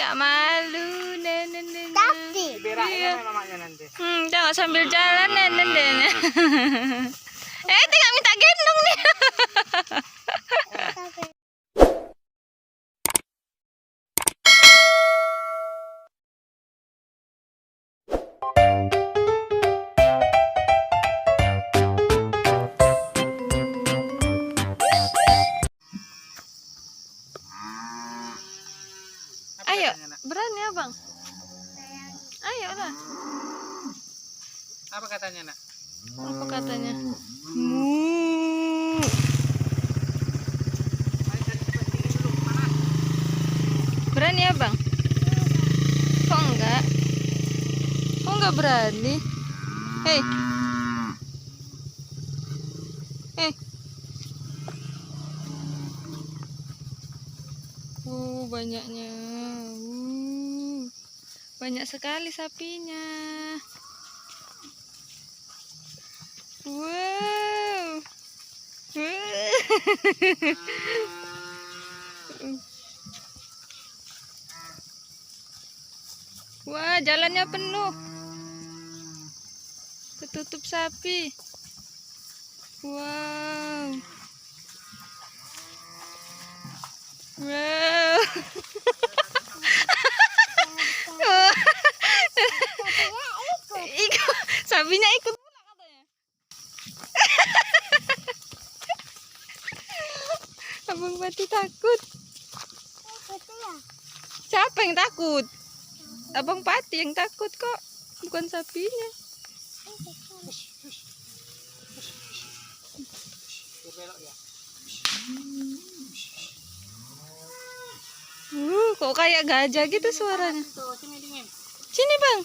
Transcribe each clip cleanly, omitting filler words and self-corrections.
nggak malu, nenen. Tapi Diberain sama mamanya nanti. Jangan sambil jalan, nenen. Tinggal minta gendong nih. Ayo, berani abang. Ayo lah. Apa katanya nak? Apa katanya? Berani abang? Kok enggak? Kok enggak berani? Hei. Banyaknya. Banyak sekali sapinya. Wow. Wah, jalannya penuh. Ketutup sapi. Wow. Wow. Sapinya ikut pula katanya. Abang Pati takut. Siapa yang takut? Abang Pati yang takut kok, bukan sapinya. Kok kayak gajah gitu suaranya. Sini bang.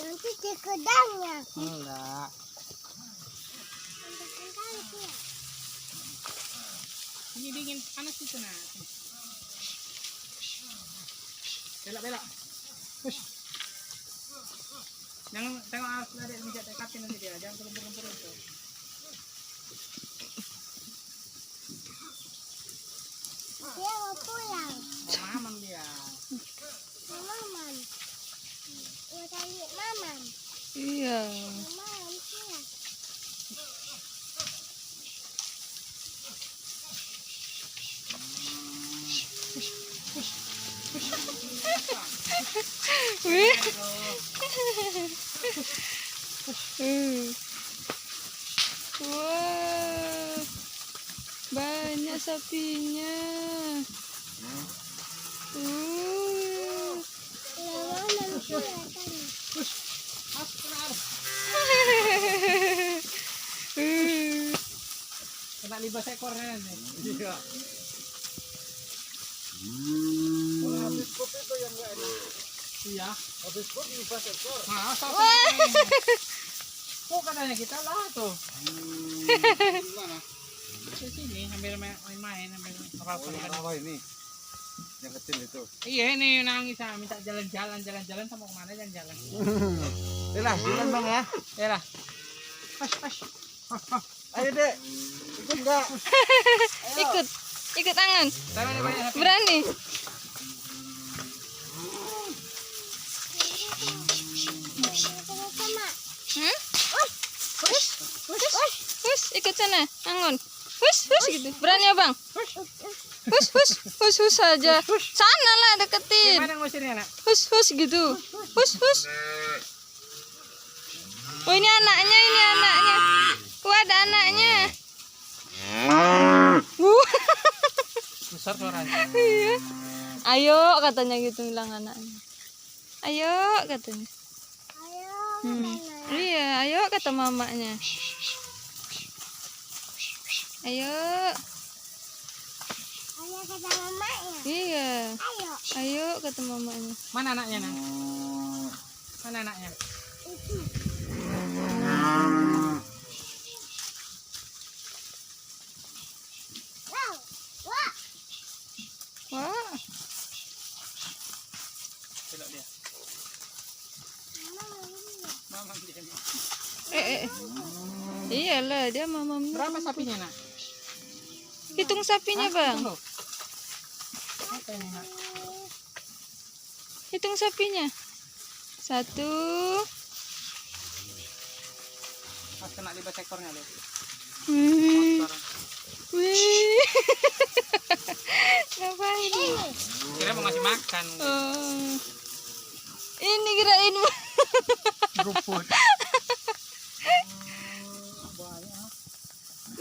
nanti dikedangnya. Enggak. Ini dingin, panas itu nah. Belok. Push. Jangan tengok alas lari menjat dekatin nanti dia. Jangan kelempur-kelempur itu. Dia mau pulang. Mamam dia. Mamam. Mau cari mamam. Iya. Mamam pulang. Wah, banyak sapinya. Mamam pulang. Kena 5 ekor nanti. Iya. Habis kopi itu yang enggak enak. Iya, habis kopi 5 ekor. Nah, satu. Oh, katanya kita lah tuh. Gimana? Di sini sambil main-main, sambil apa ini? Yang kecil itu. Iya, ini nangis minta jalan-jalan sama kemana jalan-jalan. Yalah, jalan Bang ya. Yalah. Pas. Ayo, Dek. Ikut enggak? Ikut tangan. Berani. Ikut sana, angon. Hus gitu. Berani abang. Hus saja. Sana lah deketin. Gimana ngusirnya, Nak? Hus gitu. Hus. Oh, ini anaknya. Wah, ada anaknya. Besar suaranya. Iya. Ayo katanya gitu bilang anaknya. Ayo katanya. Iya, ayo kata mamanya. Ayo kata mamanya. Iya. Ayo kata mamanya. Mana anaknya, Nak? Mana anaknya? Wah. Belok dia. Mamam dia. Iyalah dia mamam. Berapa sapinya, Nak? Hitung sapinya, Bang. Apa ini, Nak? Hitung sapinya. 1. Pas kena 5 ekornya lihat. Wih. Wih. Ngapain? Kira mau ngasih makan. Oh. Ini kirain Rumput.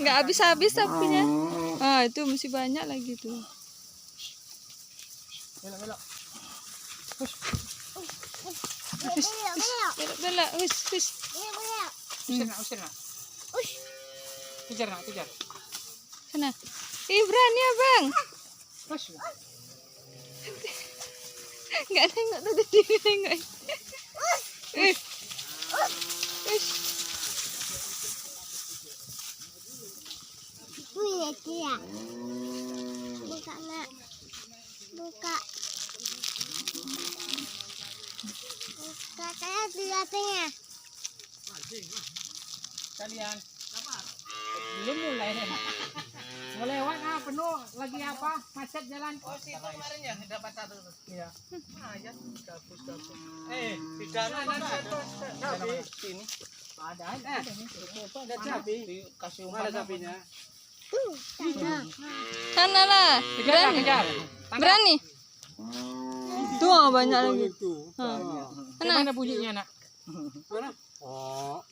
nggak habis-habis sapinya. Ah, itu masih banyak lagi tuh. Belok. Belok, hus. Usir nak. Kejar. Sana. Ih, berani abang. Push. Nggak nengok tuh dia nengok. Ush. Punya dia. Buka nak. Buka kayak dilatihnya. Kalian. Belum mulai. Mau lewat penuh lagi apa? Macet jalan. Oh, situ kemarin ya dapat 1 tuh. Iya. Aja dapus. Tidak ada sini. Ada nih. Ada cabai. Kasih umpan ada cabainya. Sana lah. Berani. Berani. Tuh banyak lagi. Mana bunyinya, Nak? Mana? Oh.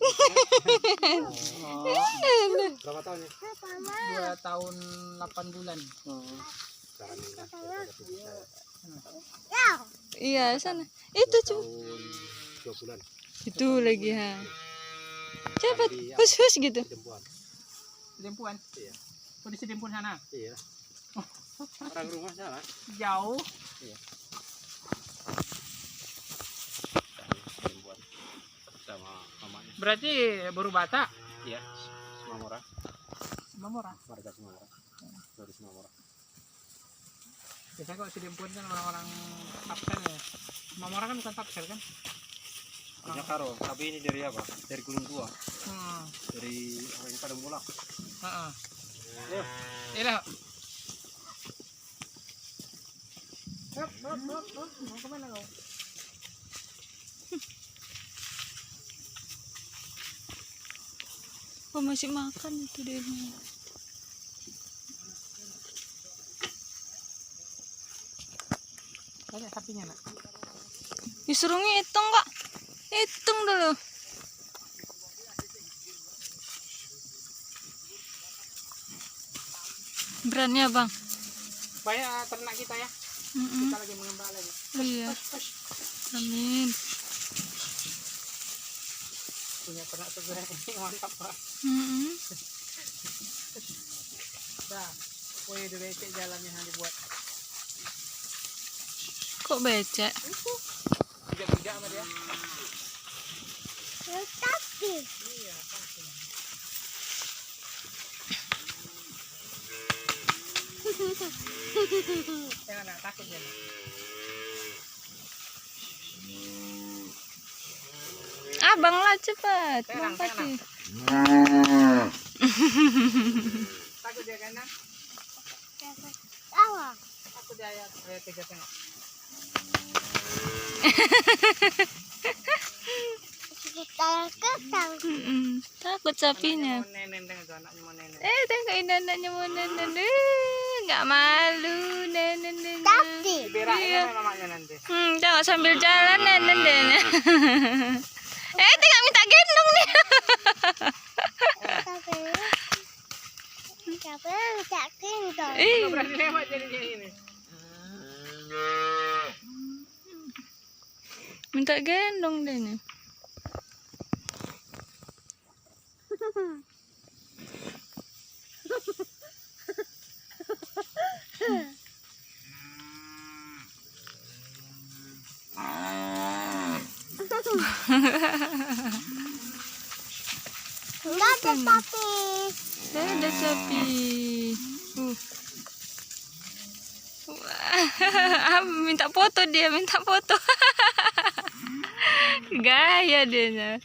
Berapa tahunnya? 2 tahun 8 bulan. Iya, sana. Itu cuma. 2 bulan. Itu lagi ha. Cepat, hus gitu. Dempuan. Iya. Kondisi Dempun sana. Iya. Orang rumah sana. Jauh. Iya. Sama mamanya. Berarti baru Batak. Iya. Semamora. Mamora. Warga Semamora. Dari Semamora. Biasanya kalau si Dempun kan orang-orang Tapsel ya. Mamora kan bukan Tapsel kan? Punya karo, tapi ini dari apa? Dari Gunung Tua. Dari orang yang Padang Bulak. Heeh. Iya. Mau kemana kau? Oh, masih makan itu dia. Banyak sapinya, Nak. Disuruh ngitung, Kak. Hitung dulu. Berani abang. Supaya ternak kita ya. Kita lagi mengembang lagi. Iya. Amin. Punya ternak sebelah ini mantap, Pak. Dah. Woi, udah becek jalannya yang dibuat. Kok becek? Tidak sama dia. Tapi Iya, pasti. Jangan nak takut ya. Abang lah cepat. Tenang. Lompati. Takut dia kan, Nak? awak Takut dia ya. Ayo 3 tengok. ketang Takut sapinya. Mau nenen tengok tuh, anaknya mau nenen. Tengok ini anaknya mau nenen. Nggak malu nenen. tapi Diberakin sama mamanya nanti. Tengok sambil jalan nenen deh. Tengok minta gendong nih. tapi tak kendor Nggak berani lewat jadinya ini. Minta gendong deh nih. enggak ada tapi Ada sapi. Wah, minta foto dia, minta foto. Gaya dia.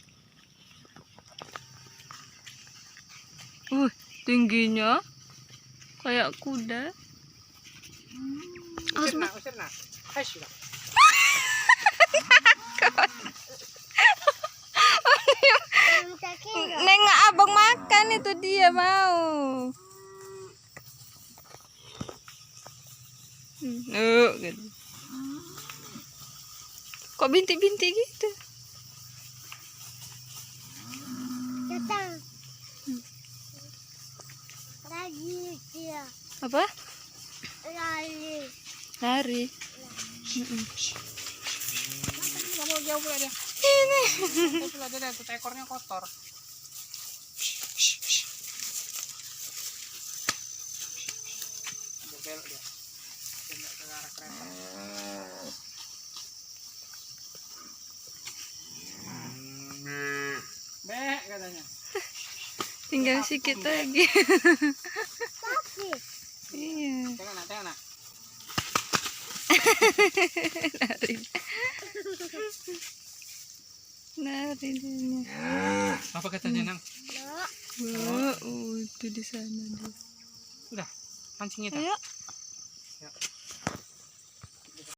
Tingginya kayak kuda. Usir nak. Hai, sudah. itu dia mau. Gitu. Kok bintik-bintik gitu? Datang. Lagi dia. Apa? Lari. Lari. Nggak mau jauh pula dia. Ini. Itu pula dia, itu ekornya kotor. Dia belok dia. Dia ke arah kereta. Bek katanya. Tinggal sedikit lagi. Tapi. Iya. Tengok nak, tengok nak. Lari. Lari dia. Apa katanya nang? Itu di sana dia. Udah, pancing itu. Ayo. Ya.